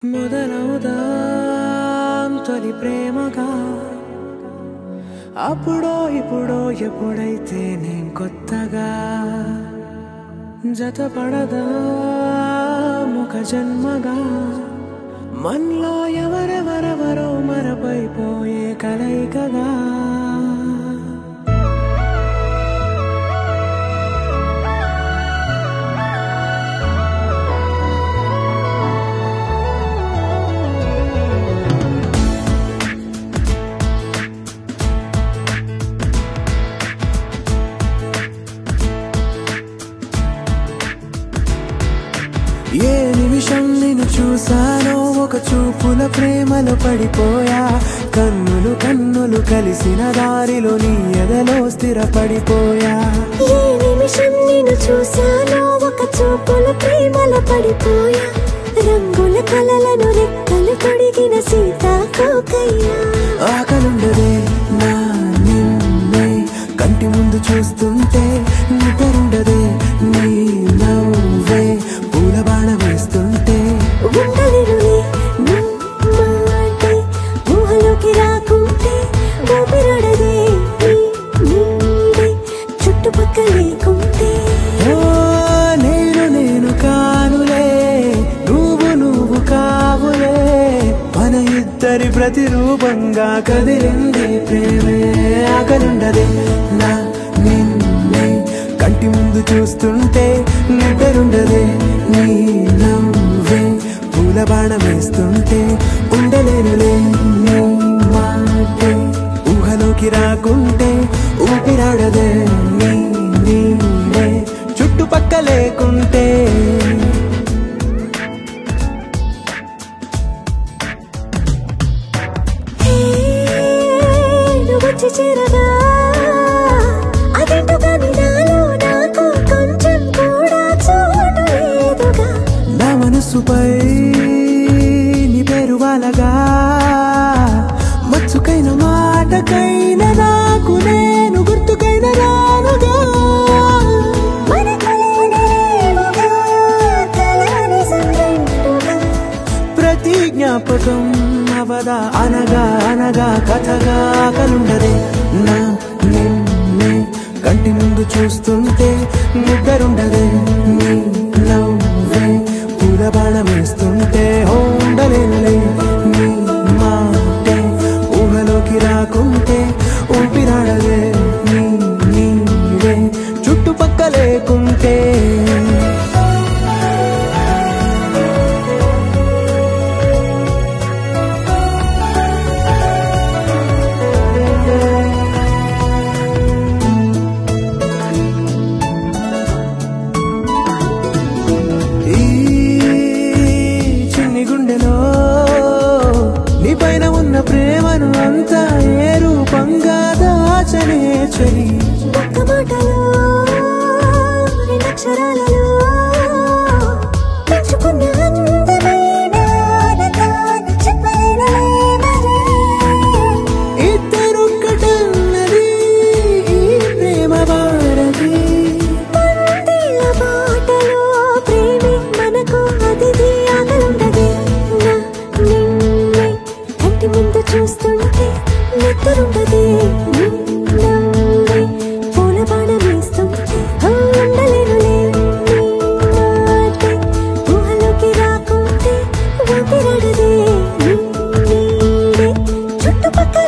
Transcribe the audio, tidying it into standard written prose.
మొదలవుదాం తొలి ప్రేమగా అప్పుడో ఇప్పుడో ఎప్పుడైతే నేను కొత్తగా జతపడదా ముఖ జన్మగా మనలో ఎవరెవరెవరో మరపైపోయే కలయికగా ఏ నిమిషం నిన్ను చూసానో ఒక చూపుల ప్రేమలో పడిపోయా కన్నులు కన్నులు కలిసిన దారిలో నీ ఎదలో స్థిరపడిపోయా ఏ నిమిషం నిన్ను చూసానో ఒక చూపుల ప్రేమలో పడిపోయా రంగుల కలలను రెక్కలు తొడిగిన సీతాకోకయ్యా ఆకలుండదే నా నిన్నే కంటి ముందు చూస్తుంటే నిద్రుండదే నీ నవ్వే పూల బాణ వేస్తుంటే ఉండలేనులే నీ మాటే ఊహలోకి రాకుంటే ఊపిరాడదే నీ నీడే చుట్టుపక్కల లేకుంటే ఓ నేను కానులే నువ్వు కావులే మన ఇద్దరి ప్రతిరూపంగా కదిలింది ప్రేమే ఆకలుండదే నా నిన్నే కంటి ముందు చూస్తుంటే నిద్రుండదే నీ నవ్వే పూల బాణం వేస్తుంటే ఉండలేనులే నీ మాటే ఊహలోకి రాకుంటే ఊపిరాడదే నీ నీడే చుట్టుపక్క లేకుంటే వచ్చి చేరగా అదేంటో కానీ నాలో నాకు కొంచెం కూడా చోటు లేదుగా నా మనసుపై నీ పేరు వాలగా మచ్చుకైన మాటకైన నాకు నేను గుర్తుకైన రానుగా ప్రతి జ్ఞాపకం అవదా అనగా అనగా కథగా కలుండదే నా నిన్నే కంటి ముందు చూస్తుంటే నిద్రుండదే నీ నవ్వే పూల బాణం వేస్తుంటే ఉండలేనులే నీ మాటే ఊహలోకి రాకుంటే ఊపిరాడదే నీ నీడే చుట్టుపక్క లేకుంటే నీపైన ఉన్న ప్రేమను అంతా ఏ రూపంగా దాచనే చలి ఒక్క మాటలో రెండక్షరాలలో పెంచుకున్న అందమైన ఆనందాన్ని చెప్పలేనులే ఇద్దరొక్కటన్నది ఈ ప్రేమ భారతి పందిళ్ళ బాటలో ప్రేమే మనకు అతిథి ఆకలుండదే నా నిన్నే కంటి ముందు చూస్తుంటే నిద్రుండదే నీ నవ్వే పూల బాణం వేస్తుంటే ఉండలేనులే నీ మాటే ఊహలోకి రాకుంటే ఊపిరాడదే నీ నీడే చుట్టుపక్కల